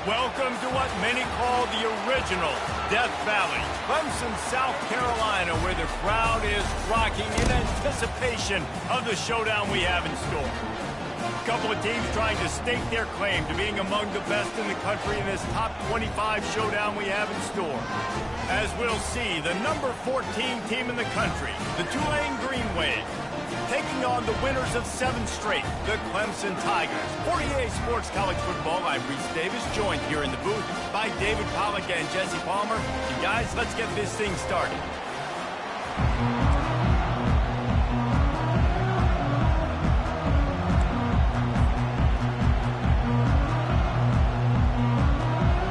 Welcome to what many call the original Death Valley, Clemson, South Carolina, where the crowd is rocking in anticipation of the showdown we have in store. A couple of teams trying to stake their claim to being among the best in the country in this top 25 showdown we have in store. As we'll see, the number 14 team in the country, the Tulane Green Wave, taking on the winners of 7 straight, the Clemson Tigers. For EA Sports College Football, I'm Reese Davis, joined here in the booth by David Pollack and Jesse Palmer. And guys, let's get this thing started.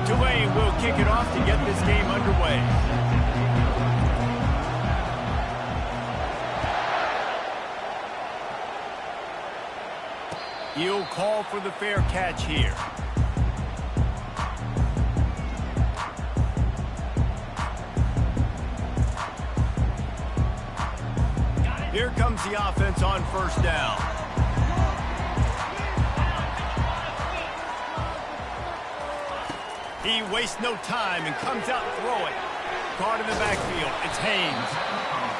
Tulane will kick it off to get this game underway. He'll call for the fair catch here. Here comes the offense on first down. He wastes no time and comes out throwing. Caught in the backfield. It's Haynes.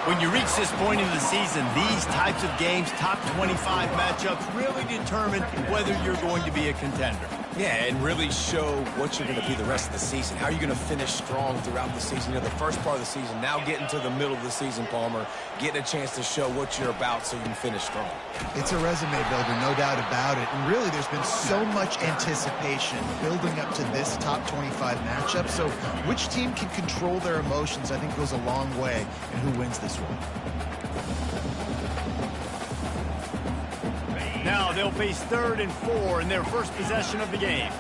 When you reach this point in the season, these types of games, top 25 matchups, really determine whether you're going to be a contender. Yeah, and really show what you're going to be the rest of the season. How are you going to finish strong throughout the season? You know, the first part of the season, now getting to the middle of the season, Palmer, getting a chance to show what you're about so you can finish strong. It's a resume builder, no doubt about it. And really, there's been so much anticipation building up to this top 25 matchup. So which team can control their emotions, I think, goes a long way in who wins this one. Now they'll face 3rd and 4 in their first possession of the game.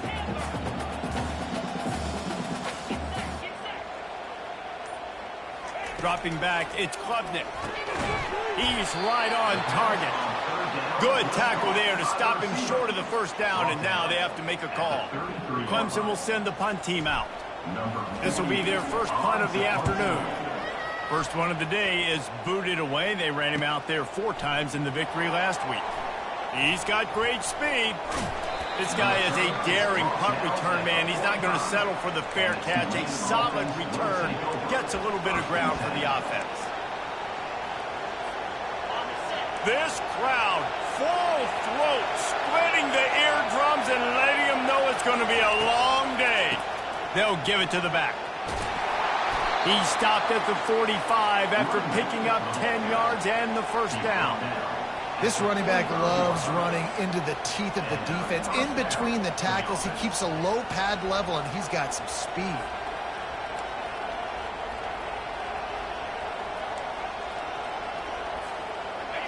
Dropping back, it's Klubnik. He's right on target. Good tackle there to stop him short of the first down, and now they have to make a call. Clemson will send the punt team out. This will be their first punt of the afternoon. First one of the day is booted away. They ran him out there 4 times in the victory last week. He's got great speed. This guy is a daring punt return man. He's not going to settle for the fair catch. A solid return gets a little bit of ground for the offense. This crowd, full throat, splitting the eardrums and letting them know it's going to be a long day. They'll give it to the back. He stopped at the 45 after picking up 10 yards and the first down. This running back loves running into the teeth of the defense. In between the tackles, he keeps a low pad level, and he's got some speed.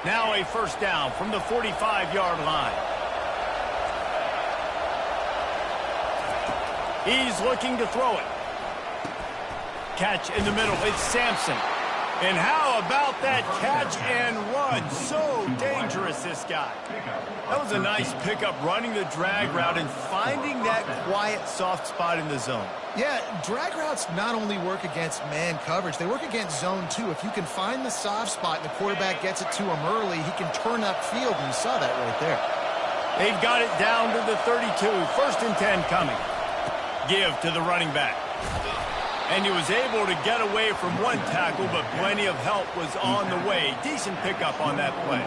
Now a first down from the 45-yard line. He's looking to throw it. Catch in the middle. It's Sampson. And how about that catch and run? So dangerous, this guy. That was a nice pickup, running the drag route and finding that quiet, soft spot in the zone. Yeah, drag routes not only work against man coverage, they work against zone too. If you can find the soft spot and the quarterback gets it to him early, he can turn upfield, and you saw that right there. They've got it down to the 32. 1st and 10 coming. Give to the running back. And he was able to get away from one tackle, but plenty of help was on the way. Decent pickup on that play.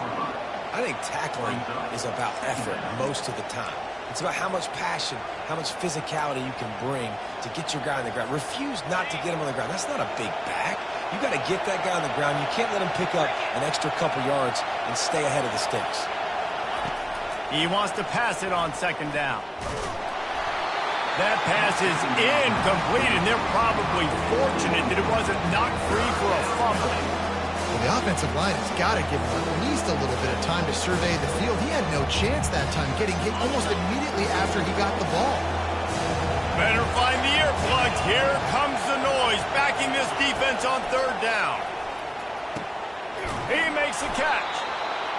I think tackling is about effort most of the time. It's about how much passion, how much physicality you can bring to get your guy on the ground. Refuse not to get him on the ground. That's not a big back. You got to get that guy on the ground. You can't let him pick up an extra couple yards and stay ahead of the sticks. He wants to pass it on 2nd down. That pass is incomplete, and they're probably fortunate that it wasn't knocked free for a fumble. Well, the offensive line has got to give him at least a little bit of time to survey the field. He had no chance that time, getting hit almost immediately after he got the ball. Better find the earplugs. Here comes the noise, backing this defense on 3rd down. He makes the catch.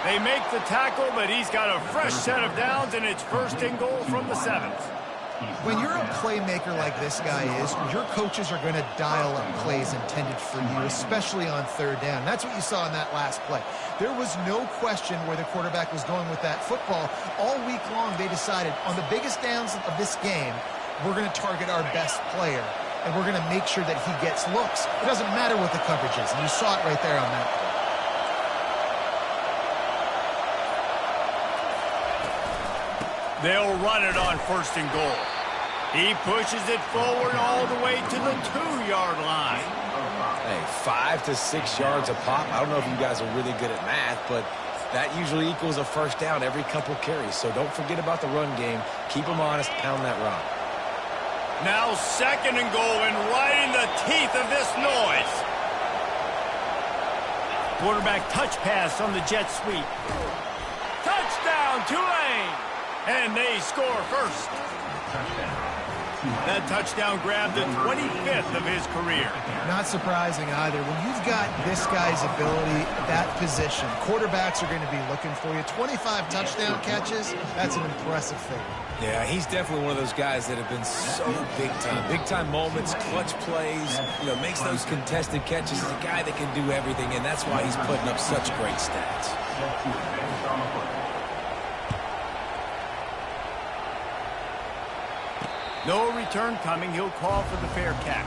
They make the tackle, but he's got a fresh set of downs, and it's 1st and goal from the 7th. When you're a playmaker like this guy is, your coaches are going to dial up plays intended for you, especially on 3rd down. That's what you saw in that last play. There was no question where the quarterback was going with that football. All week long, they decided on the biggest downs of this game, we're going to target our best player, and we're going to make sure that he gets looks. It doesn't matter what the coverage is, and you saw it right there on that play. They'll run it on 1st and goal. He pushes it forward all the way to the 2-yard line. Hey, 5 to 6 yards a pop. I don't know if you guys are really good at math, but that usually equals a first down every couple carries. So don't forget about the run game. Keep them honest. Pound that rock. Now 2nd and goal, and right in the teeth of this noise. Quarterback touch pass on the jet sweep. Touchdown, Tulane! And they score first. That touchdown grabbed the 25th of his career. Not surprising either. When you've got this guy's ability, that position, quarterbacks are going to be looking for you. 25 touchdown catches, that's an impressive thing. Yeah, he's definitely one of those guys that have been so big time. Big time moments, clutch plays, makes those contested catches. He's a guy that can do everything, and that's why he's putting up such great stats. No return coming. He'll call for the fair catch.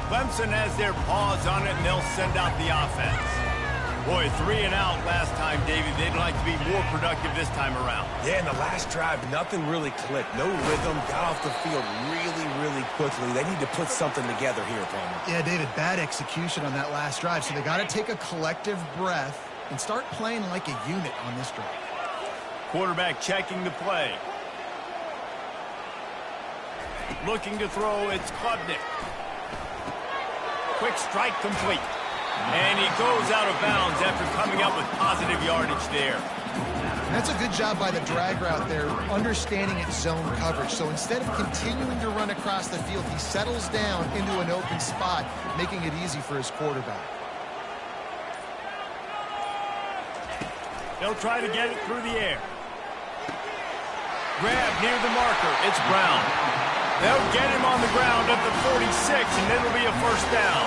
Clemson has their paws on it, and they'll send out the offense. Boy, 3 and out last time, David. They'd like to be more productive this time around. Yeah, in the last drive, nothing really clicked. No rhythm, got off the field really quickly. They need to put something together here, Palmer. Yeah, David, bad execution on that last drive. So they got to take a collective breath and start playing like a unit on this drive. Quarterback checking the play. Looking to throw, it's Klubnik. Quick strike complete. And he goes out of bounds after coming up with positive yardage there. That's a good job by the drag route there, understanding its zone coverage. So instead of continuing to run across the field, he settles down into an open spot, making it easy for his quarterback. They'll try to get it through the air. Grab near the marker. It's Brown. They'll get him on the ground at the 46, and it'll be a first down.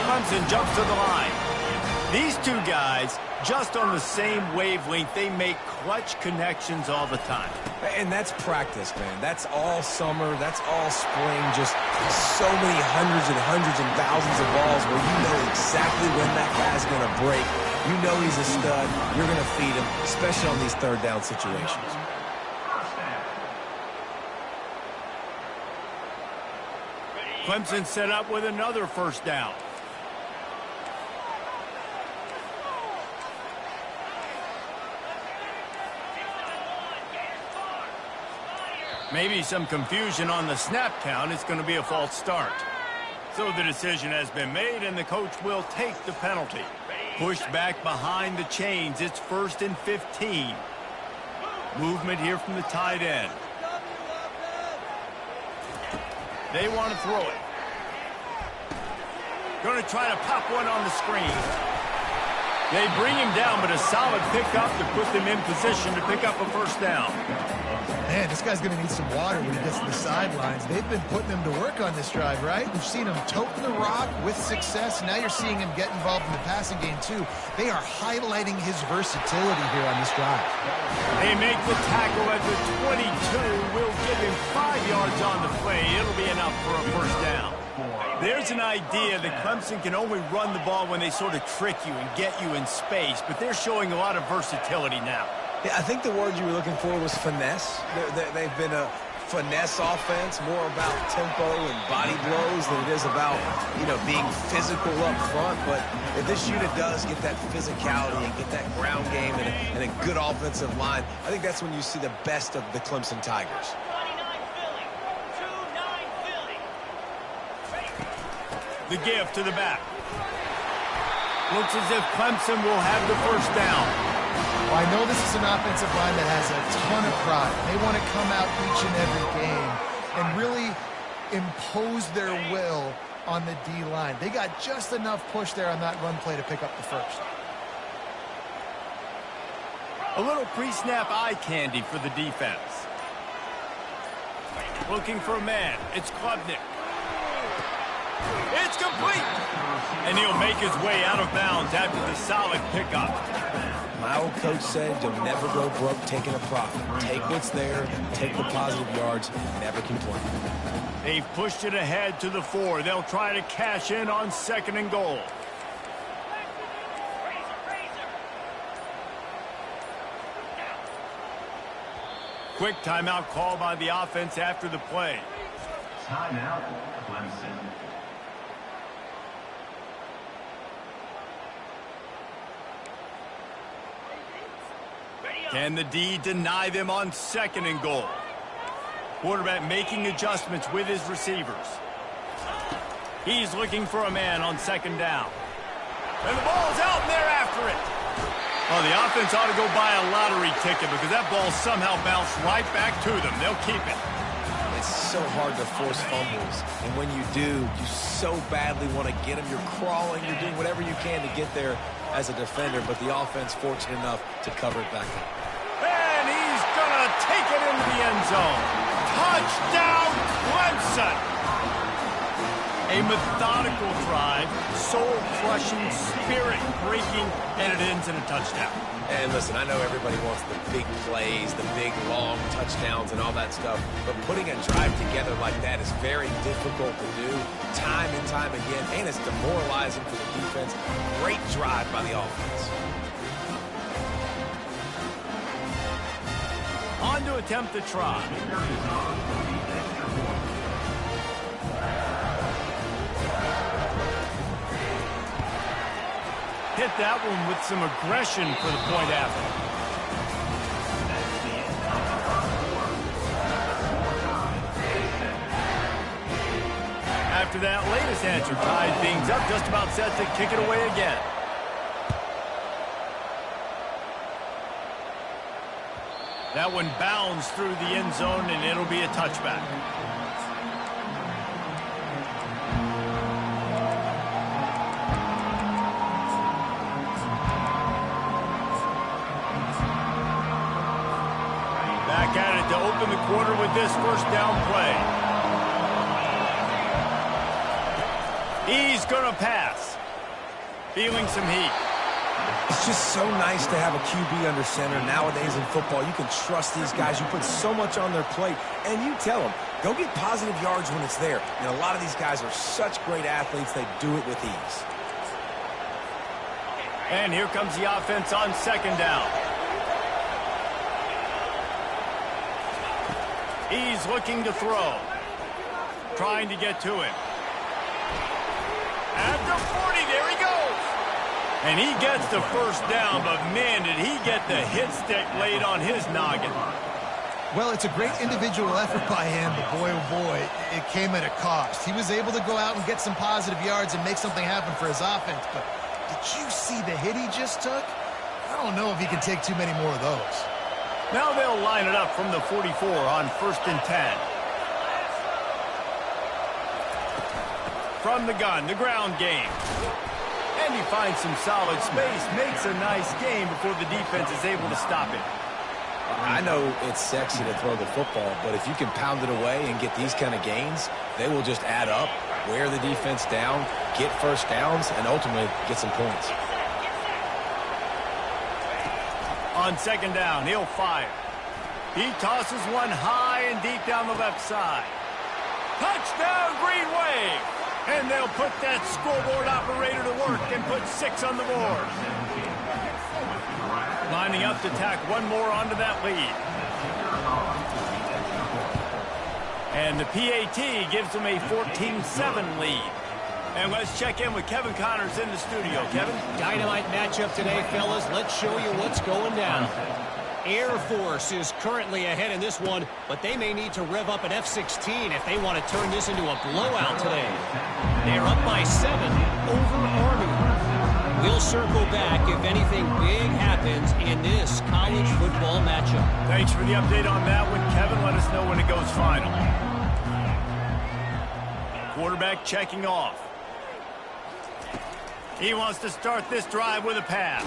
Clemson jumps to the line. These two guys, just on the same wavelength, they make clutch connections all the time. And that's practice, man. That's all summer. That's all spring. Just so many hundreds and thousands of balls where you know exactly when that guy's going to break. You know he's a stud. You're going to feed him, especially on these third down situations. Clemson set up with another first down. Maybe some confusion on the snap count. It's going to be a false start. So the decision has been made, and the coach will take the penalty. Pushed back behind the chains. It's 1st and 15. Movement here from the tight end. They want to throw it. Going to try to pop one on the screen. They bring him down, but a solid pickup to put them in position to pick up a first down. Man, this guy's going to need some water when he gets to the sidelines. They've been putting him to work on this drive, right? We've seen him toting the rock with success. Now you're seeing him get involved in the passing game, too. They are highlighting his versatility here on this drive. They make the tackle at the 22. We'll give him 5 yards on the play. It'll be enough for a first down. There's an idea that Clemson can only run the ball when they sort of trick you and get you in space, but they're showing a lot of versatility now. Yeah, I think the word you were looking for was finesse. They've been a finesse offense, more about tempo and body blows than it is about, being physical up front. But if this unit does get that physicality and get that ground game and a good offensive line, I think that's when you see the best of the Clemson Tigers. The give to the back. Looks as if Clemson will have the first down. Well, I know this is an offensive line that has a ton of pride. They want to come out each and every game and really impose their will on the D-line. They got just enough push there on that run play to pick up the first. A little pre-snap eye candy for the defense. Looking for a man. It's Klubnik. It's complete. And he'll make his way out of bounds after the solid pickup. My old coach said you'll never go broke taking a profit. Take what's there, take the positive yards, never complain. They've pushed it ahead to the 4. They'll try to cash in on 2nd and goal. Quick timeout call by the offense after the play. Timeout, Clemson. Can the D deny them on 2nd and goal? Quarterback making adjustments with his receivers. He's looking for a man on 2nd down. And the ball's out, and they're after it. Oh, the offense ought to go buy a lottery ticket because that ball somehow bounced right back to them. They'll keep it. It's so hard to force fumbles, and when you do, you so badly want to get them. You're crawling, you're doing whatever you can to get there as a defender, but the offense fortunate enough to cover it back up. And he's going to take it into the end zone. Touchdown, Clemson! A methodical drive, soul-crushing, spirit-breaking, and it ends in a touchdown. And listen, I know everybody wants the big plays, the big, long touchdowns and all that stuff, but putting a drive together like that is very difficult to do time and time again, and it's demoralizing for the defense. Great drive by the offense. On to attempt the try. Hit that one with some aggression for the point after. After that latest answer tied things up, just about set to kick it away again. That one bounds through the end zone, and it'll be a touchback. Back at it to open the quarter with this first down play. He's going to pass. Feeling some heat. It's just so nice to have a QB under center. Nowadays in football, you can trust these guys. You put so much on their plate, and you tell them, go get positive yards when it's there. And a lot of these guys are such great athletes, they do it with ease. And here comes the offense on 2nd down. He's looking to throw. Trying to get to him. At the 40, there he goes. And he gets the first down, but man, did he get the hit stick laid on his noggin. Well, it's a great individual effort by him, but boy, oh boy, it came at a cost. He was able to go out and get some positive yards and make something happen for his offense, but did you see the hit he just took? I don't know if he can take too many more of those. Now they'll line it up from the 44 on 1st and 10. From the gun, the ground game. And he finds some solid space, makes a nice game before the defense is able to stop it. I know it's sexy to throw the football, but if you can pound it away and get these kind of gains, they will just add up, wear the defense down, get first downs, and ultimately get some points. On 2nd down, he'll fire. He tosses one high and deep down the left side. Touchdown, Green Wave! And they'll put that scoreboard operator to work and put 6 on the board. Lining up to tack one more onto that lead. And the PAT gives them a 14-7 lead. And let's check in with Kevin Connors in the studio. Kevin? Dynamite matchup today, fellas. Let's show you what's going down. Air Force is currently ahead in this one, but they may need to rev up an F-16 if they want to turn this into a blowout today. They're up by 7 over Army. We'll circle back if anything big happens in this college football matchup. Thanks for the update on that one, Kevin. Let us know when it goes final. Quarterback checking off. He wants to start this drive with a pass.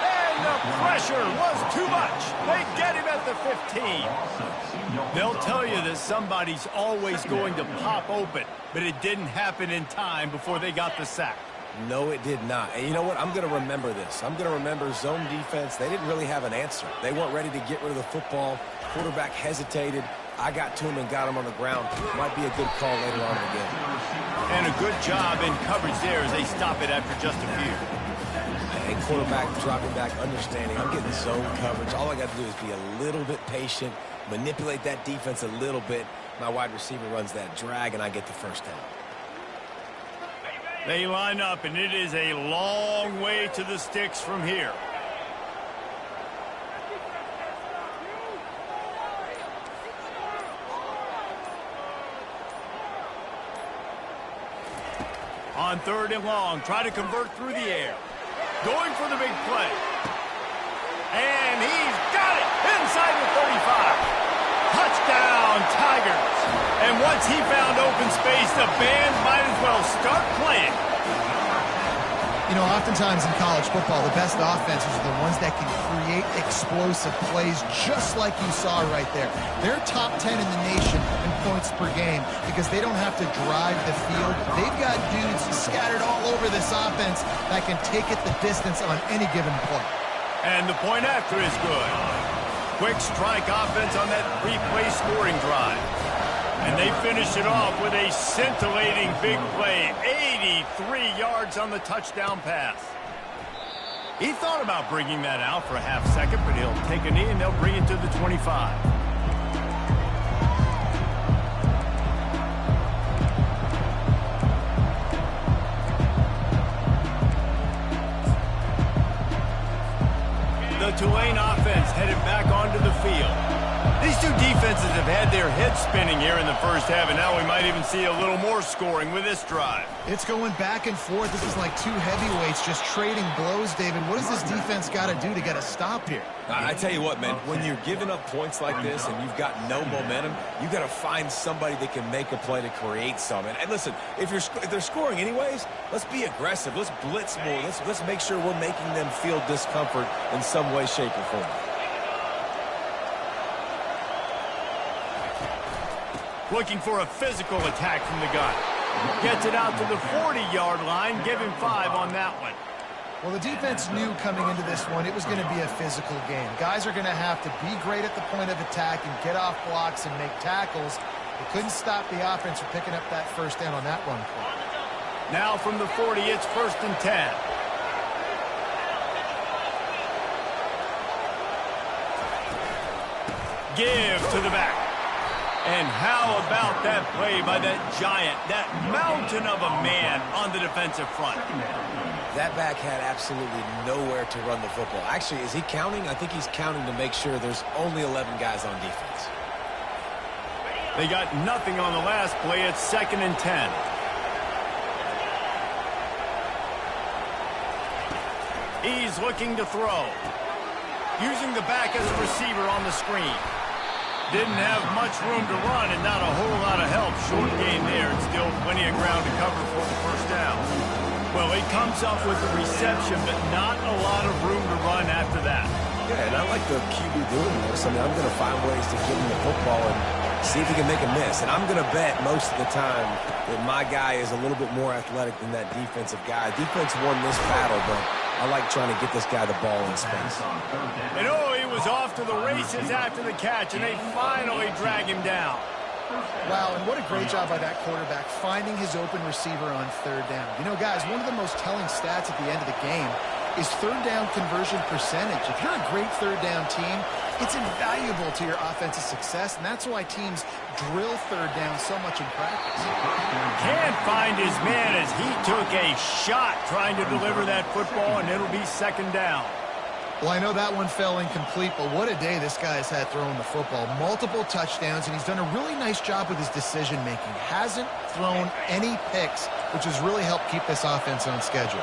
And the pressure was too much. They get him at the 15. They'll tell you that somebody's always going to pop open. but it didn't happen in time before they got the sack. No, it did not. And you know what? I'm going to remember this. I'm going to remember zone defense. They didn't really have an answer. They weren't ready to get rid of the football. Quarterback hesitated. I got to him and got him on the ground. Might be a good call later on in the game. And a good job in coverage there as they stop it after just a few. And quarterback dropping back, understanding. I'm getting zone coverage. All I got to do is be a little bit patient, manipulate that defense a little bit. My wide receiver runs that drag, and I get the first down. They line up, and it is a long way to the sticks from here. On 3rd and long, try to convert through the air. Going for the big play. And he's got it inside the 35. Touchdown, Tigers. And once he found open space, the band might as well start playing. You know, oftentimes in college football, the best offenses are the ones that can create explosive plays just like you saw right there. They're top 10 in the nation in points per game because they don't have to drive the field. They've got dudes scattered all over this offense that can take it the distance on any given play. And the point after is good. Quick strike offense on that 3-play scoring drive. And they finish it off with a scintillating big play. 83 yards on the touchdown pass. He thought about bringing that out for a half second, but he'll take a knee and they'll bring it to the 25. The Tulane offense headed back onto the field. These two defenses have had their heads spinning here in the first half, and now we might even see a little more scoring with this drive. It's going back and forth. This is like two heavyweights just trading blows, David. What does this defense got to do to get a stop here? I tell you what, man, when you're giving up points like this and you've got no momentum, you got to find somebody that can make a play to create some. And listen, if they're scoring anyways, let's be aggressive. Let's blitz more. Let's make sure we're making them feel discomfort in some way, shape, or form. Looking for a physical attack from the gun. Gets it out to the 40-yard line. Give him 5 on that one. Well, the defense knew coming into this one it was going to be a physical game. Guys are going to have to be great at the point of attack and get off blocks and make tackles. They couldn't stop the offense from picking up that first down on that run play. Now from the 40, it's 1st and 10. Give to the back. And how about that play by that giant, that mountain of a man on the defensive front? That back had absolutely nowhere to run the football. Actually, is he counting? I think he's counting to make sure there's only 11 guys on defense. They got nothing on the last play. It's 2nd and 10. He's looking to throw. Using the back as a receiver on the screen. Didn't have much room to run and not a whole lot of help. Short gain there and still plenty of ground to cover for the first down. Well, he comes up with the reception, but not a lot of room to run after that. Yeah, and I like the QB doing this. I mean, I'm going to find ways to give him the football and see if he can make a miss. And I'm going to bet most of the time that my guy is a little bit more athletic than that defensive guy. Defense won this battle, but I like trying to get this guy the ball in space. And he was off to the races after the catch, and they finally drag him down. Wow, and what a great job by that quarterback finding his open receiver on 3rd down. You know, guys, one of the most telling stats at the end of the game is 3rd down conversion percentage. If you're a great 3rd down team, it's invaluable to your offensive success, and that's why teams drill 3rd down so much in practice. Can't find his man as he took a shot trying to deliver that football, and it'll be 2nd down. Well, I know that one fell incomplete, but what a day this guy has had throwing the football. Multiple touchdowns, and he's done a really nice job with his decision-making. Hasn't thrown any picks, which has really helped keep this offense on schedule.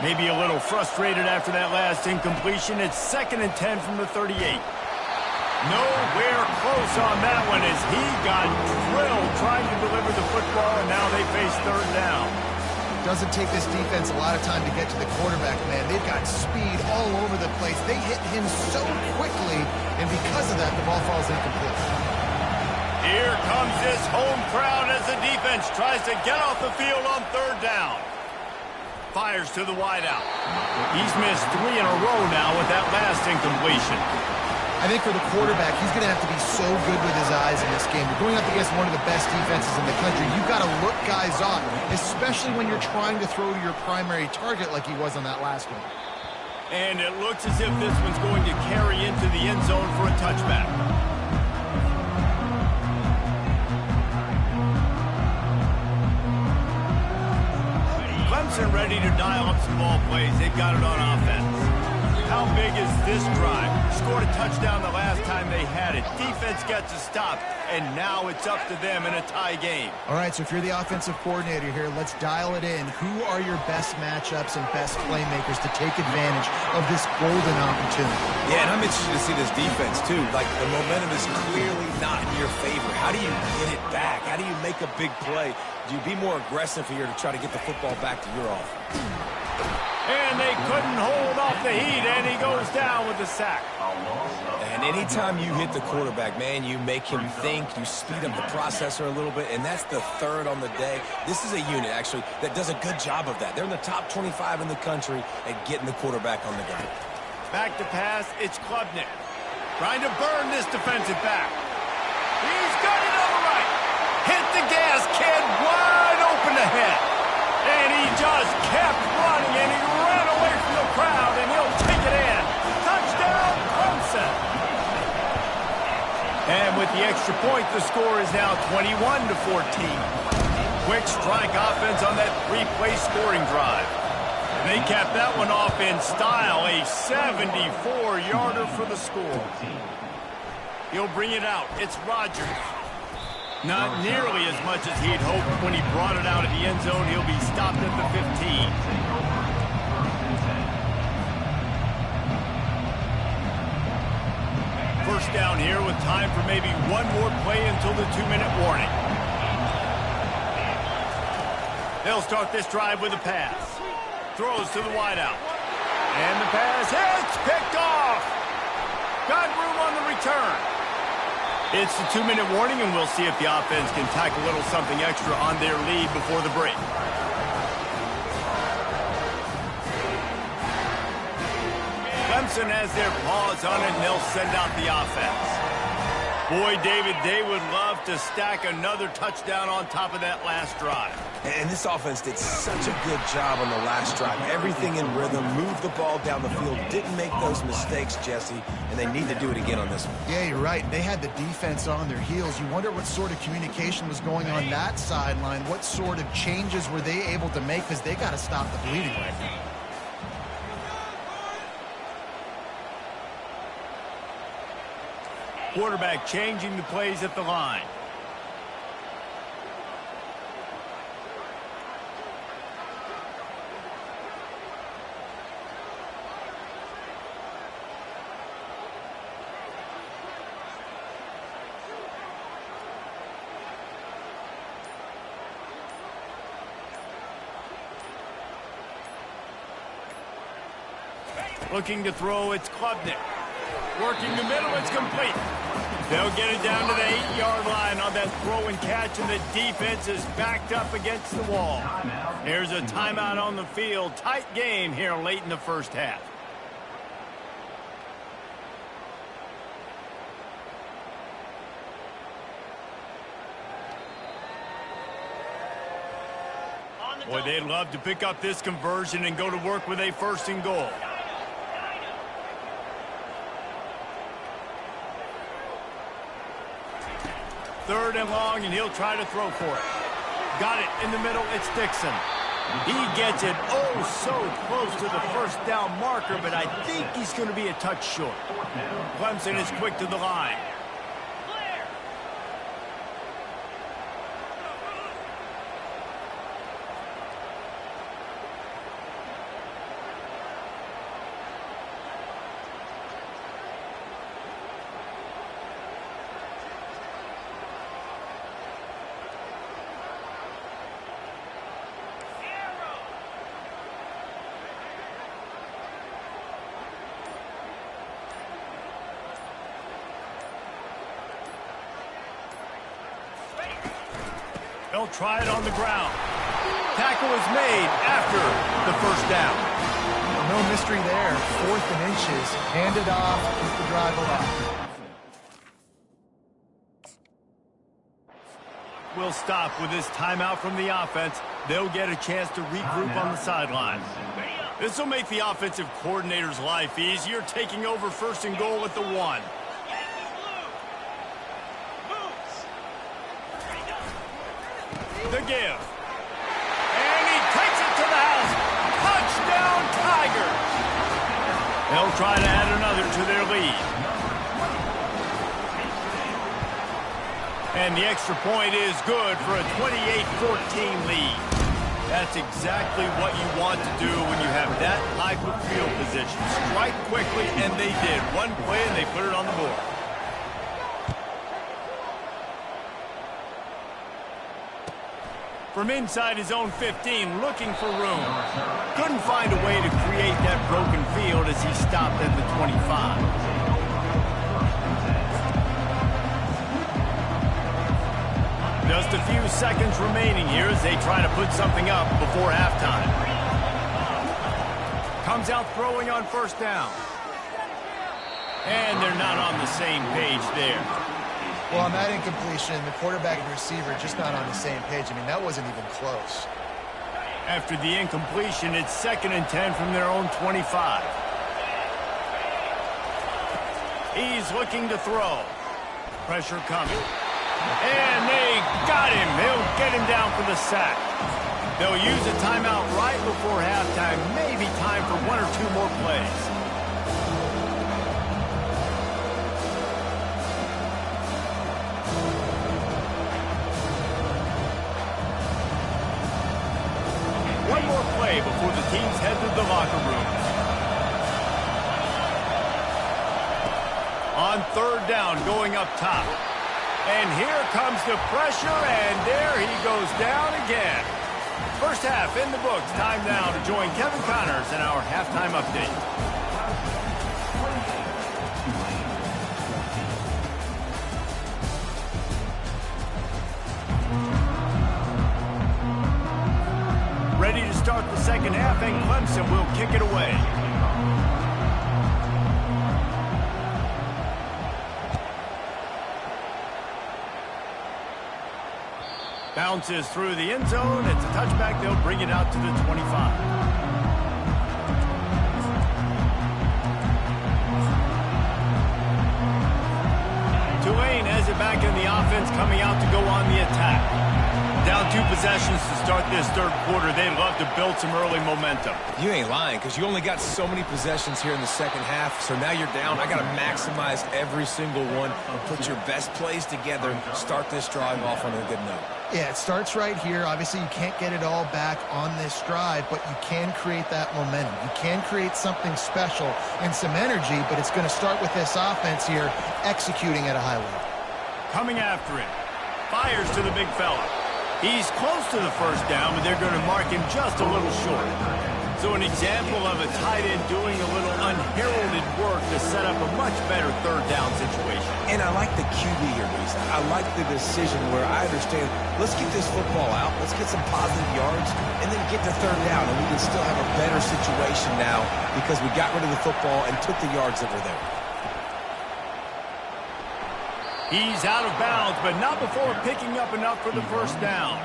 Maybe a little frustrated after that last incompletion. It's 2nd and 10 from the 38. Nowhere close on that one as he got drilled trying to deliver the football, and now they face 3rd down. Doesn't take this defense a lot of time to get to the quarterback, man. They've got speed all over the place. They hit him so quickly, and because of that, the ball falls incomplete. Here comes this home crowd as the defense tries to get off the field on third down. Fires to the wideout. He's missed 3 in a row now with that last incompletion. I think for the quarterback, he's going to have to be so good with his eyes in this game. You're going up against one of the best defenses in the country. You've got to look guys off, especially when you're trying to throw to your primary target like he was on that last one. And it looks as if this one's going to carry into the end zone for a touchback. Clemson ready to dial up some ball plays. They've got it on offense. How big is this drive? Scored a touchdown the last time they had it. Defense gets a stop, and now it's up to them in a tie game. All right, so if you're the offensive coordinator here, let's dial it in. Who are your best matchups and best playmakers to take advantage of this golden opportunity? Yeah, and I'm interested to see this defense, too. Like, the momentum is clearly not in your favor. How do you get it back? How do you make a big play? Do you be more aggressive here to try to get the football back to your offense? And they couldn't hold off the heat, and he goes down with the sack. And anytime you hit the quarterback, man, you make him think, you speed up the processor a little bit, and that's the third on the day. This is a unit, actually, that does a good job of that. They're in the top 25 in the country at getting the quarterback on the ground. Back to pass, it's Klubnik. Trying to burn this defensive back. He's got it on the right. Hit the gas, kid, wide open ahead. And he just kept running, and he ran away from the crowd, and he'll take it in. Touchdown, Clemson. And with the extra point, the score is now 21-14. Quick strike offense on that 3-play scoring drive. They capped that one off in style, a 74-yarder for the score. He'll bring it out. It's Rodgers. Not nearly as much as he'd hoped when he brought it out of the end zone. He'll be stopped at the 15. First down here with time for maybe one more play until the 2-minute warning. They'll start this drive with a pass. Throws to the wideout. And the pass hits, picked off. Got room on the return. It's the 2-minute warning, and we'll see if the offense can tack a little something extra on their lead before the break. Clemson has their paws on it, and they'll send out the offense. Boy, David, they would love to stack another touchdown on top of that last drive. And this offense did such a good job on the last drive. Everything in rhythm, moved the ball down the field, didn't make those mistakes, Jesse, and they need to do it again on this one. Yeah, you're right. They had the defense on their heels. You wonder what sort of communication was going on that sideline. What sort of changes were they able to make, because they got to stop the bleeding right now. Quarterback changing the plays at the line. Looking to throw, it's Klubnik. Working the middle, it's complete. They'll get it down to the 8-yard line on that throw and catch, and the defense is backed up against the wall. Here's a timeout on the field. Tight game here late in the first half. Boy, they'd love to pick up this conversion and go to work with a 1st and goal. Third and long, and he'll try to throw for it. Got it in the middle. It's Dixon. He gets it so close to the first down marker, but I think he's going to be a touch short. Clemson is quick to the line. They'll try it on the ground. Tackle is made after the first down. No mystery there. 4th and inches. Hand it off. Keep the drive alive. We'll stop with this timeout from the offense. They'll get a chance to regroup on the sideline. This will make the offensive coordinator's life easier, taking over 1st and goal at the 1. The give. And he takes it to the house. Touchdown, Tigers. They'll try to add another to their lead. And the extra point is good for a 28-14 lead. That's exactly what you want to do when you have that type of field position. Strike quickly, and they did. One play, and they put it on the board. From inside his own 15, looking for room. Couldn't find a way to create that broken field as he stopped at the 25. Just a few seconds remaining here as they try to put something up before halftime. Comes out throwing on 1st down. And they're not on the same page there. Well, on that incompletion, the quarterback and receiver just not on the same page. I mean, that wasn't even close. After the incompletion, it's 2nd and 10 from their own 25. He's looking to throw. Pressure coming. And they got him. They'll get him down for the sack. They'll use a timeout right before halftime. Maybe time for 1 or 2 more plays. One more play before the teams head to the locker rooms. On 3rd down, going up top. And here comes the pressure, and there he goes down again. First half in the books. Time now to join Kevin Connors in our halftime update. Ready to start the 2nd half, and Clemson will kick it away. Bounces through the end zone. It's a touchback. They'll bring it out to the 25. Tulane has it back in the offense, coming out to go on the attack. Down 2 possessions to start this 3rd quarter. They'd love to build some early momentum. You ain't lying, because you only got so many possessions here in the 2nd half, so now you're down. I got to maximize every single one. Put your best plays together. Start this drive off on a good note. Yeah, it starts right here. Obviously, you can't get it all back on this drive, but you can create that momentum. You can create something special and some energy, but it's going to start with this offense here executing at a high level. Coming after it. Fires to the big fella. He's close to the 1st down, but they're going to mark him just a little short. So an example of a tight end doing a little unheralded work to set up a much better 3rd down situation. And I like the QB here, Reese. I like the decision where I understand, let's get this football out, let's get some positive yards, and then get to 3rd down, and we can still have a better situation now because we got rid of the football and took the yards that were there. He's out of bounds, but not before picking up enough for the 1st down.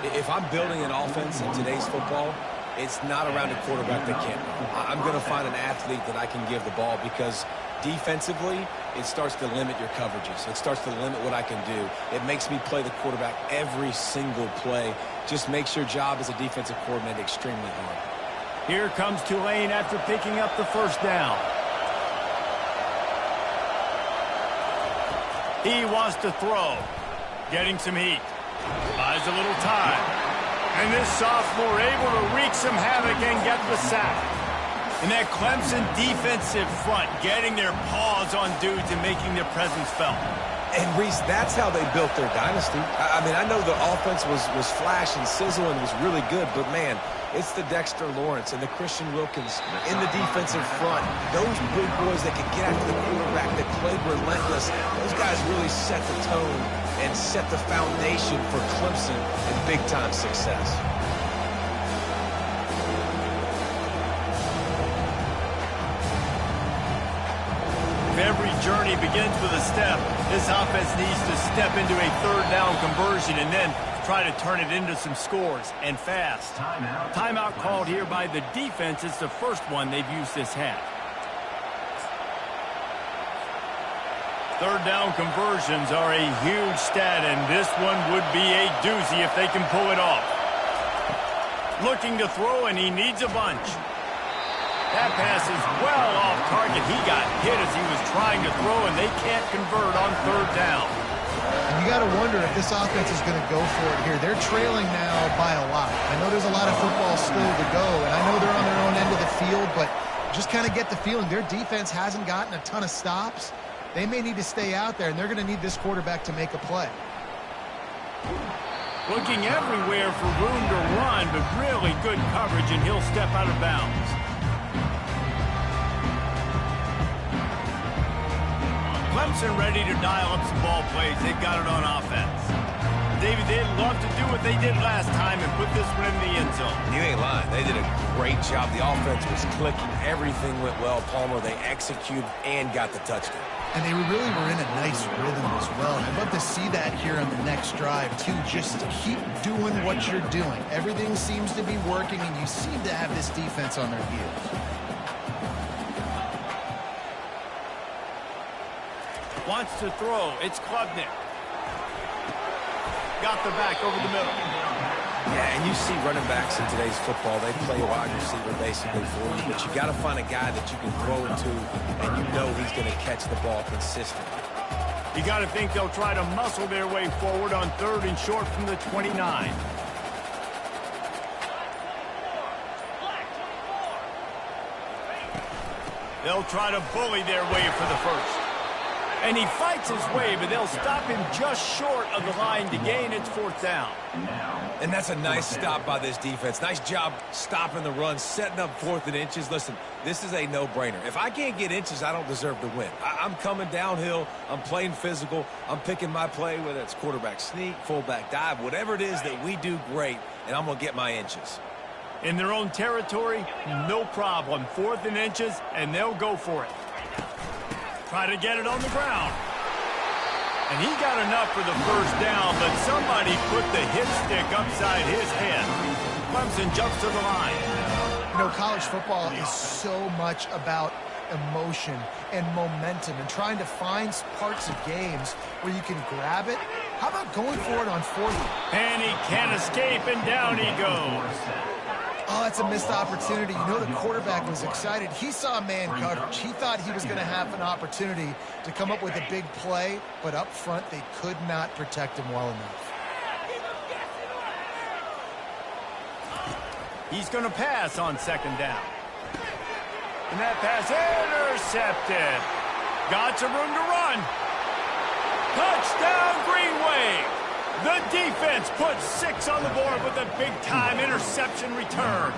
If I'm building an offense in today's football, it's not around a quarterback that can't run. I'm going to find an athlete that I can give the ball because defensively, it starts to limit your coverages. It starts to limit what I can do. It makes me play the quarterback every single play. Just makes your job as a defensive coordinator extremely hard. Here comes Tulane after picking up the 1st down. He wants to throw. Getting some heat. Buys a little time. And this sophomore able to wreak some havoc and get the sack. And that Clemson defensive front getting their paws on dudes and making their presence felt. And, Reese, that's how they built their dynasty. I mean, I know the offense was flash and sizzle and was really good, but, man, it's the Dexter Lawrence and the Christian Wilkins in the defensive front. Those big boys that can get after the quarterback, that played relentless, those guys really set the tone and set the foundation for Clemson and big-time success. Every journey begins with a step. This offense needs to step into a third down conversion and then try to turn it into some scores, and fast. Timeout called here by the defense. It's the first one they've used this half. Third down conversions are a huge stat, and this one would be a doozy if they can pull it off. Looking to throw, and he needs a bunch. That pass is well off target. He got hit as he was trying to throw, and they can't convert on third down. And you got to wonder if this offense is going to go for it here. They're trailing now by a lot. I know there's a lot of football still to go, and I know they're on their own end of the field, but just kind of get the feeling their defense hasn't gotten a ton of stops. They may need to stay out there, and they're going to need this quarterback to make a play. Looking everywhere for room to run, but really good coverage, and he'll step out of bounds. Clemson ready to dial up some ball plays. They've got it on offense. David, they'd love to do what they did last time and put this one in the end zone. You ain't lying. They did a great job. The offense was clicking. Everything went well. Palmer, they executed and got the touchdown. And they really were in a nice rhythm as well. And I'd love to see that here on the next drive, too. Just keep doing what you're doing. Everything seems to be working, and you seem to have this defense on their heels. Wants to throw. It's Klubnik. Got the back over the middle. Yeah, and you see running backs in today's football, they play a wide receiver basically for you, but you got to find a guy that you can throw it to, and you know he's going to catch the ball consistently. You got to think they'll try to muscle their way forward on third and short from the 29. They'll try to bully their way for the first. And he fights his way, but they'll stop him just short of the line to gain. It's fourth down. And that's a nice stop by this defense. Nice job stopping the run, setting up fourth and inches. Listen, this is a no-brainer. If I can't get inches, I don't deserve to win. I'm coming downhill. I'm playing physical. I'm picking my play, whether it's quarterback sneak, fullback dive, whatever it is that we do great, and I'm going to get my inches. In their own territory, no problem. Fourth and inches, and they'll go for it. Try to get it on the ground. And he got enough for the first down, but somebody put the hit stick upside his head. Clemson jumps to the line. You know, college football is so much about emotion and momentum and trying to find parts of games where you can grab it. How about going for it on fourth? And he can't escape, and down he goes. Oh, that's a missed opportunity. You know, the quarterback was excited. He saw man coverage. He thought he was going to have an opportunity to come up with a big play, but up front, they could not protect him well enough. He's going to pass on second down. And that pass intercepted. Got some room to run. Touchdown, Greenway. The defense puts 6 on the board with a big-time interception return.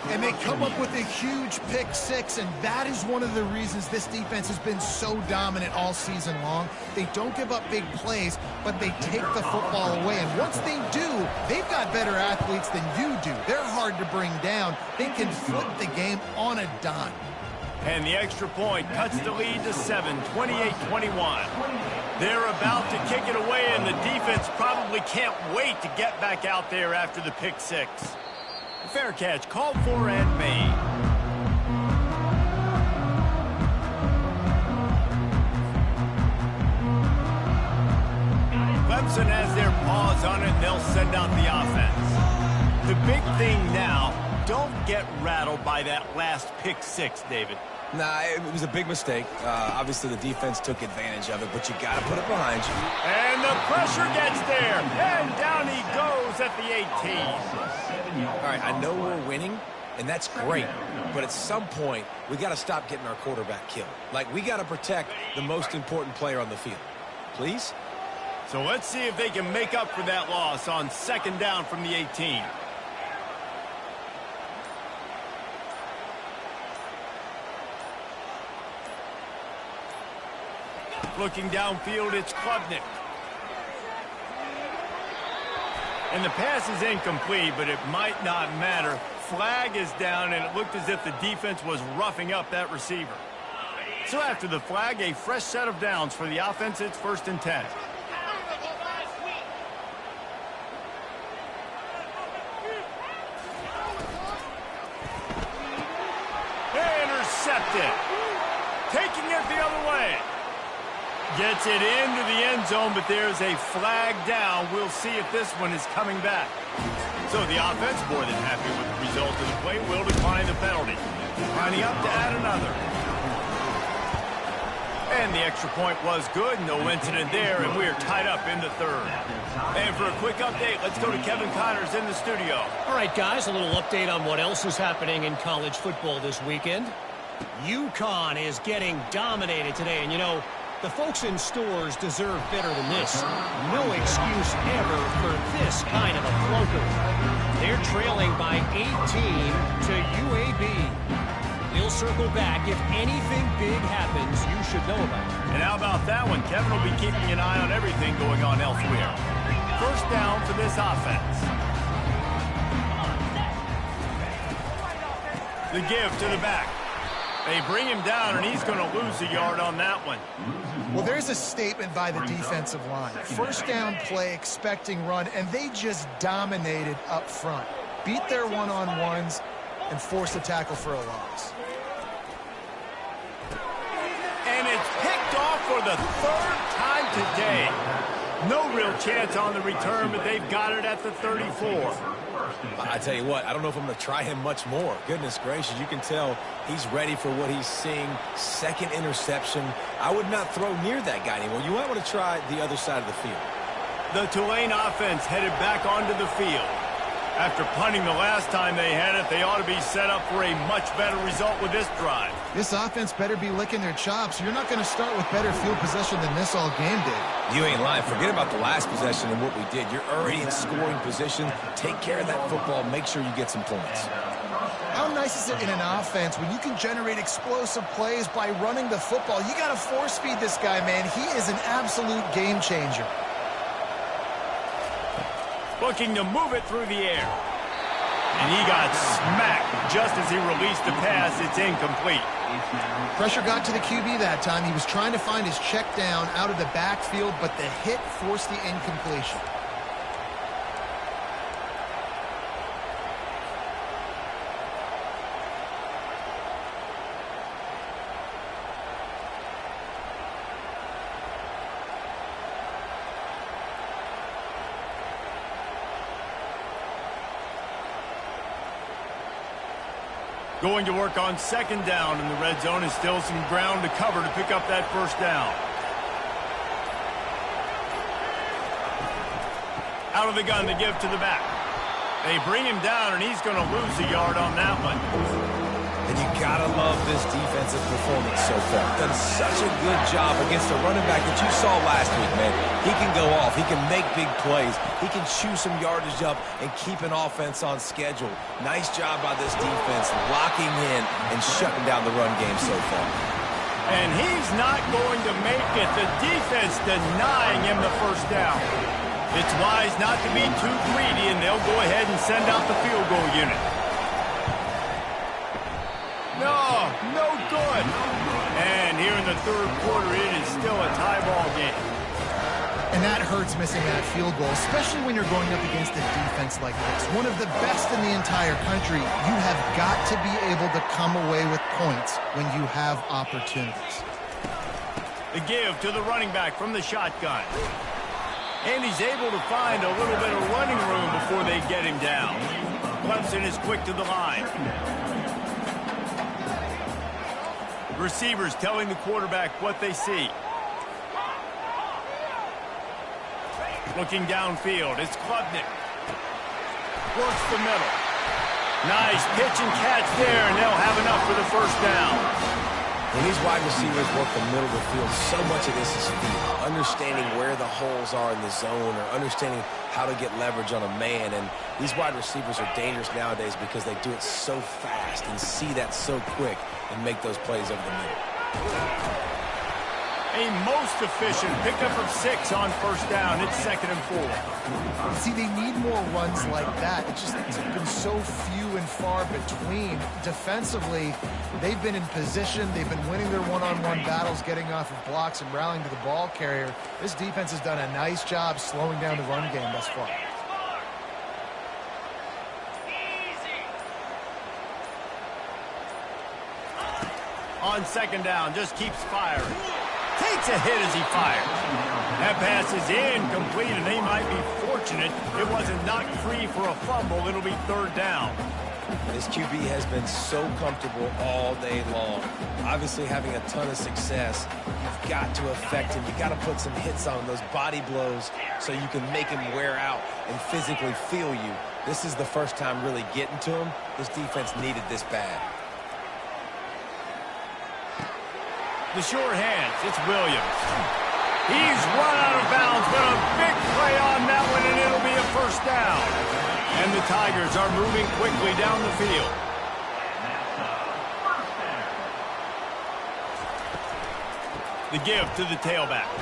And they come up with a huge pick six, and that is one of the reasons this defense has been so dominant all season long. They don't give up big plays, but they take the football away. And once they do, they've got better athletes than you do. They're hard to bring down. They can flip the game on a dime. And the extra point cuts the lead to 7, 28-21. They're about to kick it away, and the defense probably can't wait to get back out there after the pick six. Fair catch called for and made. Clemson has their paws on it, and they'll send out the offense. The big thing now, don't get rattled by that last pick six, David. Nah, it was a big mistake. Obviously, the defense took advantage of it, but you got to put it behind you. And the pressure gets there, and down he goes at the 18. All right, I know we're winning, and that's great. But at some point, we got to stop getting our quarterback killed. Like, we got to protect the most important player on the field. Please? So let's see if they can make up for that loss on 2nd down from the 18. Looking downfield, it's Klubnik. And the pass is incomplete, but it might not matter. Flag is down, and it looked as if the defense was roughing up that receiver. So after the flag, a fresh set of downs for the offense. It's 1st and 10. Intercepted. Taking it the other way. Gets it into the end zone, but there's a flag down. We'll see if this one is coming back. So the offense, more than happy with the result of the play, will decline the penalty. Lining up to add another. And the extra point was good. No incident there, and we're tied up in the 3rd. And for a quick update, let's go to Kevin Connors in the studio. All right, guys, a little update on what else is happening in college football this weekend. UConn is getting dominated today, and you know, the folks in stores deserve better than this. No excuse ever for this kind of a flunker. They're trailing by 18 to UAB. We'll circle back. If anything big happens, you should know about it. And how about that one? Kevin will be keeping an eye on everything going on elsewhere. 1st down for this offense. The give to the back. They bring him down, and he's going to lose a yard on that one. Well, there's a statement by the defensive line. 1st down play, expecting run, and they just dominated up front. Beat their one-on-ones and forced a tackle for a loss. And it's picked off for the 3rd time today. No real chance on the return, but they've got it at the 34. I tell you what, I don't know if I'm going to try him much more. Goodness gracious, you can tell he's ready for what he's seeing. 2nd interception. I would not throw near that guy anymore. You might want to try the other side of the field. The Tulane offense headed back onto the field. After punting the last time they had it, they ought to be set up for a much better result with this drive. This offense better be licking their chops. You're not going to start with better field possession than this all game did. You ain't lying. Forget about the last possession and what we did. You're already in scoring position. Take care of that football. Make sure you get some points. How nice is it in an offense when you can generate explosive plays by running the football? You got to force feed this guy, man. He is an absolute game changer. Looking to move it through the air. And he got smacked just as he released the pass. It's incomplete. Pressure got to the QB that time. He was trying to find his check down out of the backfield, but the hit forced the incompletion. Going to work on 2nd down in the red zone, is still some ground to cover to pick up that 1st down. Out of the gun to give to the back. They bring him down, and he's going to lose a yard on that one. And you gotta love this defensive performance so far. Done such a good job against the running back that you saw last week, man. He can go off. He can make big plays. He can chew some yardage up and keep an offense on schedule. Nice job by this defense locking in and shutting down the run game so far. And he's not going to make it. The defense denying him the 1st down. It's wise not to be too greedy, and they'll go ahead and send out the field goal unit. No good. And here in the 3rd quarter, it is still a tie ball game. And that hurts missing that field goal, especially when you're going up against a defense like this. One of the best in the entire country. You have got to be able to come away with points when you have opportunities. The give to the running back from the shotgun. And he's able to find a little bit of running room before they get him down. Clemson is quick to the line. Receivers telling the quarterback what they see. Looking downfield, it's Klubnik. Works the middle. Nice pitch and catch there, and they'll have enough for the first down. When these wide receivers work the middle of the field, so much of this is feel. Understanding where the holes are in the zone or understanding how to get leverage on a man. And these wide receivers are dangerous nowadays because they do it so fast and see that so quick and make those plays over the middle. A most efficient pickup of 6 on first down. It's 2nd and 4. See, they need more runs like that. It's been so few and far between. Defensively, they've been in position. They've been winning their one-on-one battles, getting off of blocks and rallying to the ball carrier. This defense has done a nice job slowing down the run game thus far. On 2nd down, just keeps firing. Takes a hit as he fires. That pass is incomplete, and they might be fortunate it wasn't knocked free for a fumble. It'll be 3rd down. This QB has been so comfortable all day long. Obviously having a ton of success. You've got to affect him. You've got to put some hits on him, those body blows, so you can make him wear out and physically feel you. This is the first time really getting to him. This defense needed this bad. The short hands, it's Williams. He's run out of bounds, but a big play on that one, and it'll be a first down. And the Tigers are moving quickly down the field. The give to the tailback.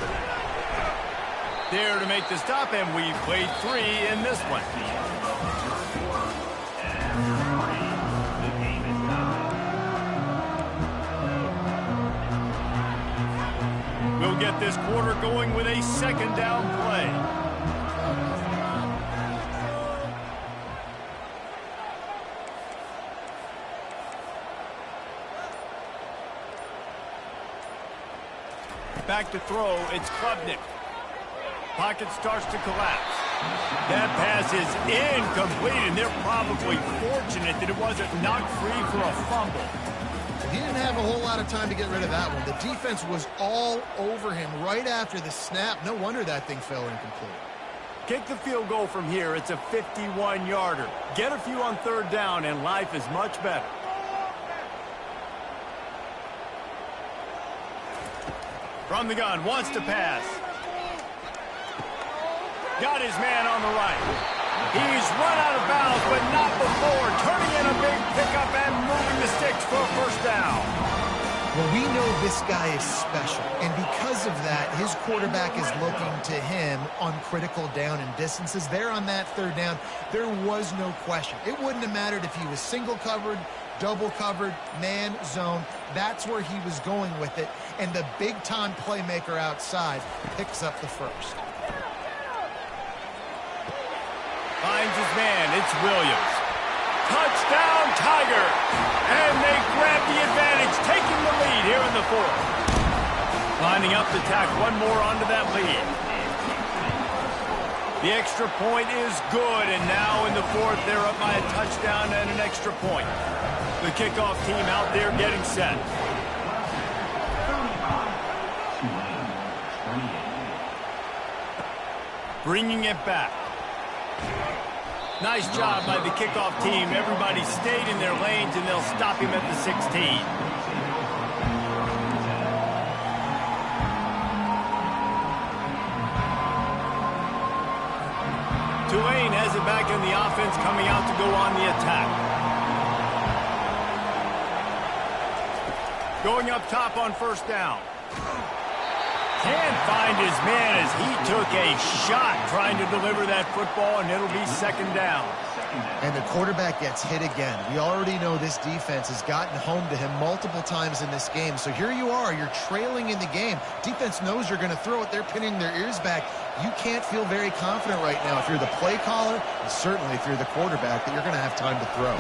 There to make the stop, and we've played 3 in this one. We'll get this quarter going with a 2nd down play. Back to throw, it's Klubnik. Pocket starts to collapse. That pass is incomplete, and they're probably fortunate that it wasn't knocked free for a fumble. He didn't have a whole lot of time to get rid of that one. The defense was all over him right after the snap. No wonder that thing fell incomplete. Kick the field goal from here. It's a 51-yarder. Get a few on 3rd down, and life is much better. From the gun, wants to pass. Got his man on the right. He's run out of bounds, but not before. Turning in a big pickup and moving the sticks for a first down. Well, we know this guy is special, and because of that, his quarterback is looking to him on critical down and distances. There on that 3rd down, there was no question. It wouldn't have mattered if he was single covered, double covered, man, zone. That's where he was going with it, and the big-time playmaker outside picks up the first. Finds his man, it's Williams. Touchdown, Tiger! And they grab the advantage, taking the lead here in the 4th. Lining up to tack one more onto that lead. The extra point is good, and now in the 4th, they're up by a touchdown and an extra point. The kickoff team out there getting set. Bringing it back. Nice job by the kickoff team. Everybody stayed in their lanes, and they'll stop him at the 16. Tulane has it back in the offense, coming out to go on the attack. Going up top on first down. Can't find his man as he took a shot trying to deliver that football, and it'll be 2nd down. And the quarterback gets hit again. We already know this defense has gotten home to him multiple times in this game. So here you are, you're trailing in the game. Defense knows you're going to throw it. They're pinning their ears back. You can't feel very confident right now if you're the play caller, and certainly if you're the quarterback, that you're going to have time to throw.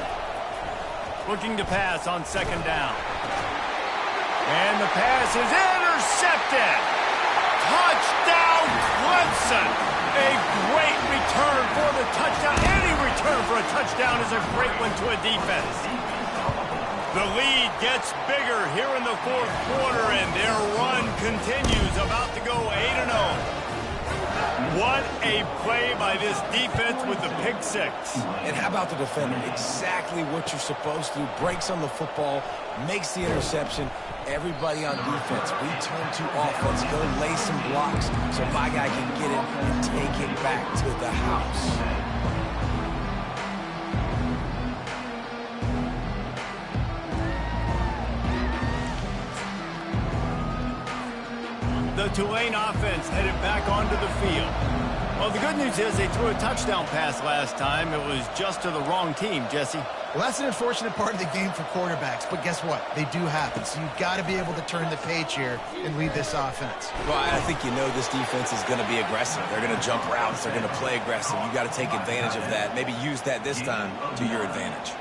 Looking to pass on 2nd down. And the pass is intercepted. Touchdown, Clemson! A great return for the touchdown. Any return for a touchdown is a great one to a defense. The lead gets bigger here in the 4th quarter, and their run continues, about to go 8-0. What a play by this defense with the pick six. And how about the defender? Exactly what you're supposed to do. Breaks on the football, makes the interception. Everybody on defense, we turn to offense. Go lay some blocks so my guy can get it and take it back to the house. The Tulane offense headed back onto the field. Well, the good news is they threw a touchdown pass last time. It was just to the wrong team, Jesse. Well, that's an unfortunate part of the game for quarterbacks, but guess what? They do happen, so you've got to be able to turn the page here and lead this offense. Well, I think you know this defense is going to be aggressive. They're going to jump routes. They're going to play aggressive. You got to take advantage of that. Maybe use that this time to your advantage.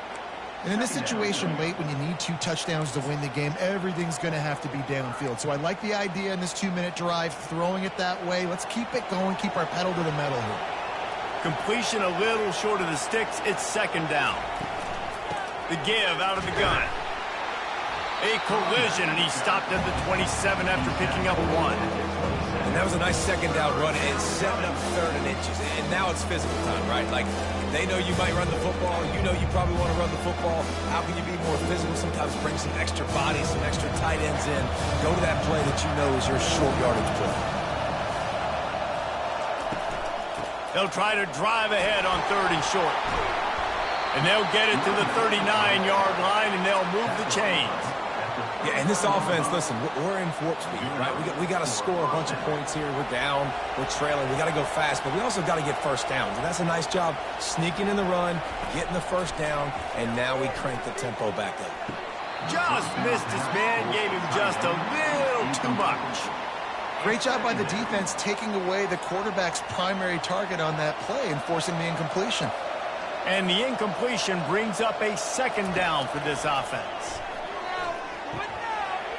And in this situation late when you need 2 touchdowns to win the game, everything's going to have to be downfield. So I like the idea in this 2-minute drive, throwing it that way. Let's keep it going, keep our pedal to the metal here. Completion a little short of the sticks. It's second down. The give out of the gun. A collision, and he stopped at the 27 after picking up 1. And that was a nice second down run, and it's setting up 3rd and inches. And now it's physical time, right? Like, they know you might run the football. You know you probably want to run the football. How can you be more physical? Sometimes bring some extra bodies, some extra tight ends in. Go to that play that you know is your short yardage play. They'll try to drive ahead on 3rd and short. And they'll get it to the 39-yard line, and they'll move the chains. Yeah, and this offense, listen, we're in warp speed, right? We got to score a bunch of points here. We're down. We're trailing. We got to go fast, but we also got to get first downs. And that's a nice job sneaking in the run, getting the first down, and now we crank the tempo back up. Just missed his man, gave him just a little too much. Great job by the defense taking away the quarterback's primary target on that play and forcing the incompletion. And the incompletion brings up a second down for this offense.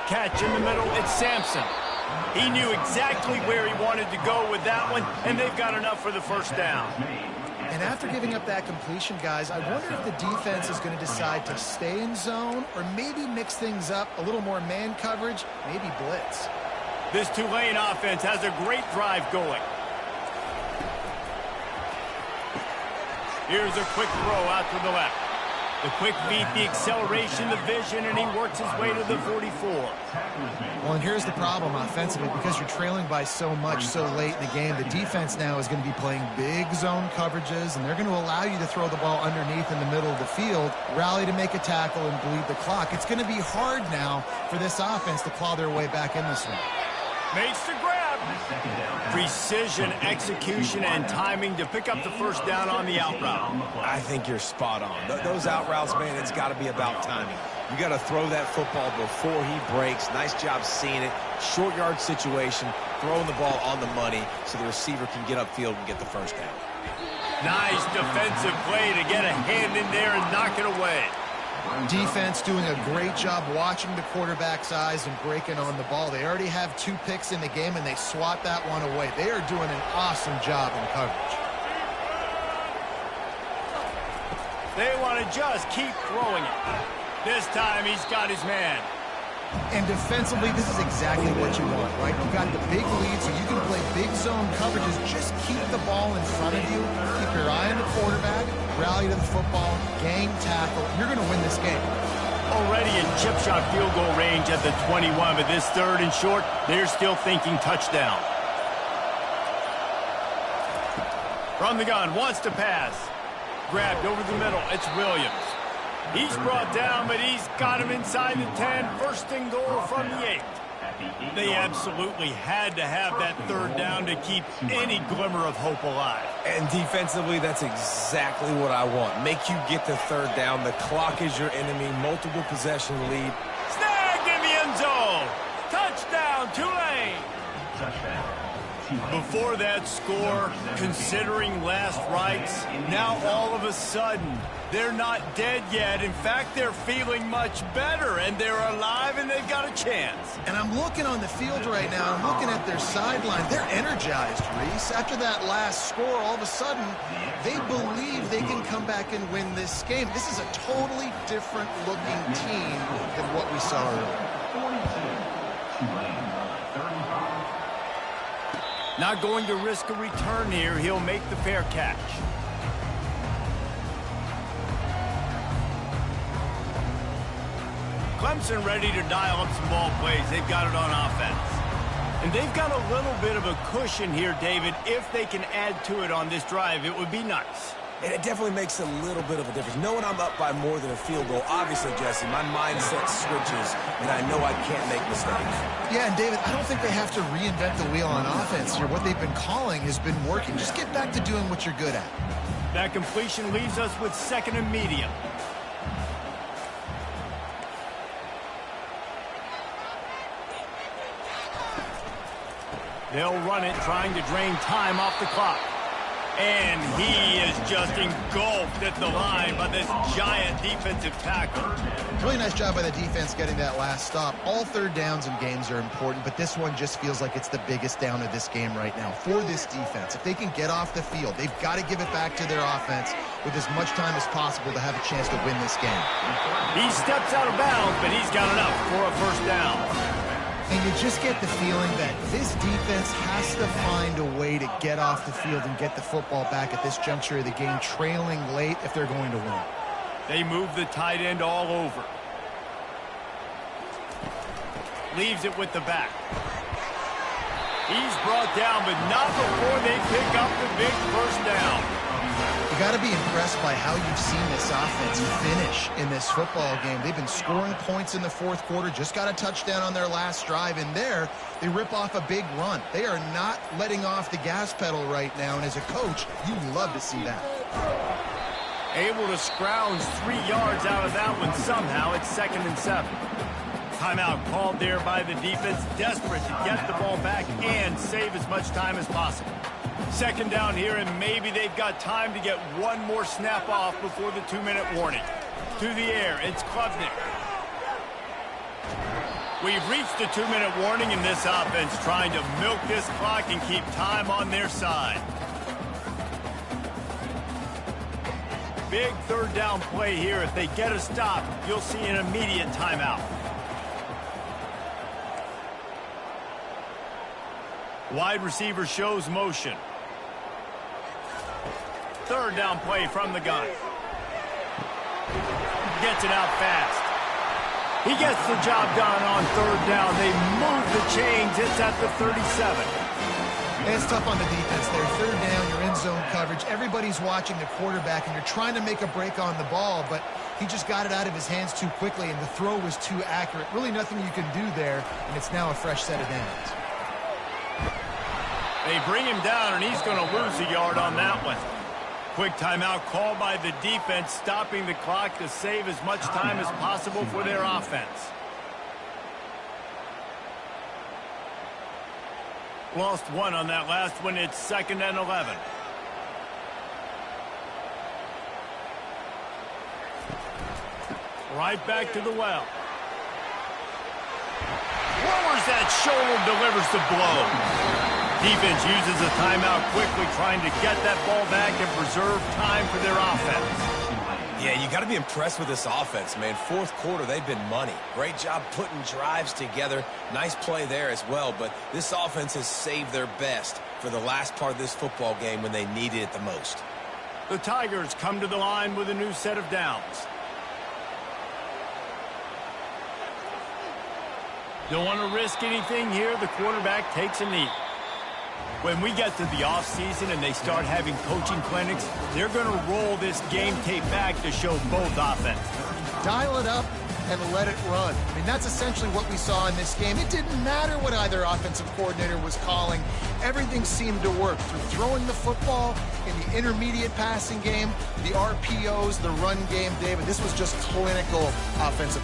Catch in the middle, it's Sampson. He knew exactly where he wanted to go with that one, and they've got enough for the first down. And after giving up that completion, guys, I wonder if the defense is going to decide to stay in zone or maybe mix things up, a little more man coverage, maybe blitz. This Tulane offense has a great drive going. Here's a quick throw out to the left. The quick beat, the acceleration, the vision, and he works his way to the 44. Well, and here's the problem offensively. Because you're trailing by so much so late in the game, the defense now is going to be playing big zone coverages, and they're going to allow you to throw the ball underneath in the middle of the field, rally to make a tackle, and bleed the clock. It's going to be hard now for this offense to claw their way back in this one. Makes the grab. Precision, execution, and timing to pick up the first down on the out route. I think you're spot on. Those out routes, man, it's got to be about timing. You got to throw that football before he breaks. Nice job seeing it. Short yard situation, throwing the ball on the money so the receiver can get upfield and get the first down. Nice defensive play to get a hand in there and knock it away. Defense doing a great job watching the quarterback's eyes and breaking on the ball. They already have 2 picks in the game, and they swat that one away. They are doing an awesome job in coverage. They want to just keep throwing it. This time he's got his man. And defensively, this is exactly what you want, right? You got the big lead, so you can play big zone coverages. Just keep the ball in front of you. Keep your eye on the quarterback. Rally to the football. Gang tackle. You're going to win this game. Already in chip shot field goal range at the 21, but this 3rd and short, they're still thinking touchdown. From the gun, wants to pass. Grabbed over the middle. It's Williams. He's brought down, but he's got him inside the 10. First and goal from the 8. They absolutely had to have that 3rd down to keep any glimmer of hope alive. And defensively, that's exactly what I want. Make you get the 3rd down. The clock is your enemy. Multiple possession lead. Snagged in the end zone. Touchdown, Tulane. Touchdown. Before that score, considering last rites, now all of a sudden, they're not dead yet. In fact, they're feeling much better, and they're alive, and they've got a chance. And I'm looking on the field right now. I'm looking at their sideline. They're energized, Reese. After that last score, all of a sudden, they believe they can come back and win this game. This is a totally different-looking team than what we saw earlier. Not going to risk a return here. He'll make the fair catch. Clemson ready to dial up some ball plays. They've got it on offense. And they've got a little bit of a cushion here, David. If they can add to it on this drive, it would be nice. And it definitely makes a little bit of a difference. Knowing I'm up by more than a field goal, obviously, Jesse, my mindset switches, and I know I can't make mistakes. Yeah, and David, I don't think they have to reinvent the wheel on offense here. What they've been calling has been working. Just get back to doing what you're good at. That completion leaves us with 2nd and medium. They'll run it, trying to drain time off the clock. And he is just engulfed at the line by this giant defensive tackle. Really nice job by the defense getting that last stop. All 3rd downs in games are important, but this one just feels like it's the biggest down of this game right now for this defense. If they can get off the field, they've got to give it back to their offense with as much time as possible to have a chance to win this game. He steps out of bounds, but he's got enough for a 1st down. And you just get the feeling that this defense has to find a way to get off the field and get the football back at this juncture of the game, trailing late if they're going to win. They move the tight end all over. Leaves it with the back. He's brought down, but not before they pick up the big 1st down. You got to be impressed by how you've seen this offense finish in this football game. They've been scoring points in the 4th quarter, just got a touchdown on their last drive, and there they rip off a big run. They are not letting off the gas pedal right now, and as a coach, you love to see that. Able to scrounge 3 yards out of that one somehow. It's 2nd and 7. Timeout called there by the defense, desperate to get the ball back and save as much time as possible. 2nd down here, and maybe they've got time to get one more snap off before the 2-minute warning. To the air, it's Klubnik. We've reached the 2-minute warning, and this offense trying to milk this clock and keep time on their side. Big 3rd down play here. If they get a stop, you'll see an immediate timeout. Wide receiver shows motion. 3rd down play from the gun. Gets it out fast. He gets the job done on 3rd down. They move the chains. It's at the 37. And it's tough on the defense there. 3rd down, you're in zone coverage. Everybody's watching the quarterback, and you're trying to make a break on the ball, but he just got it out of his hands too quickly, and the throw was too accurate. Really nothing you can do there, and it's now a fresh set of downs. They bring him down, and he's going to lose a yard on that one. Quick timeout called by the defense, stopping the clock to save as much time as possible for their offense. Lost 1 on that last one. It's 2nd and 11. Right back to the well. Lowers that shoulder, delivers the blow. Defense uses a timeout quickly, trying to get that ball back and preserve time for their offense. Yeah, you got to be impressed with this offense, man. 4th quarter, they've been money. Great job putting drives together. Nice play there as well, but this offense has saved their best for the last part of this football game when they needed it the most. The Tigers come to the line with a new set of downs. Don't want to risk anything here. The quarterback takes a knee. When we get to the offseason and they start having coaching clinics, they're going to roll this game tape back to show both offense. Dial it up and let it run. I mean, that's essentially what we saw in this game. It didn't matter what either offensive coordinator was calling. Everything seemed to work through throwing the football in the intermediate passing game, the RPOs, the run game, David. This was just clinical offensive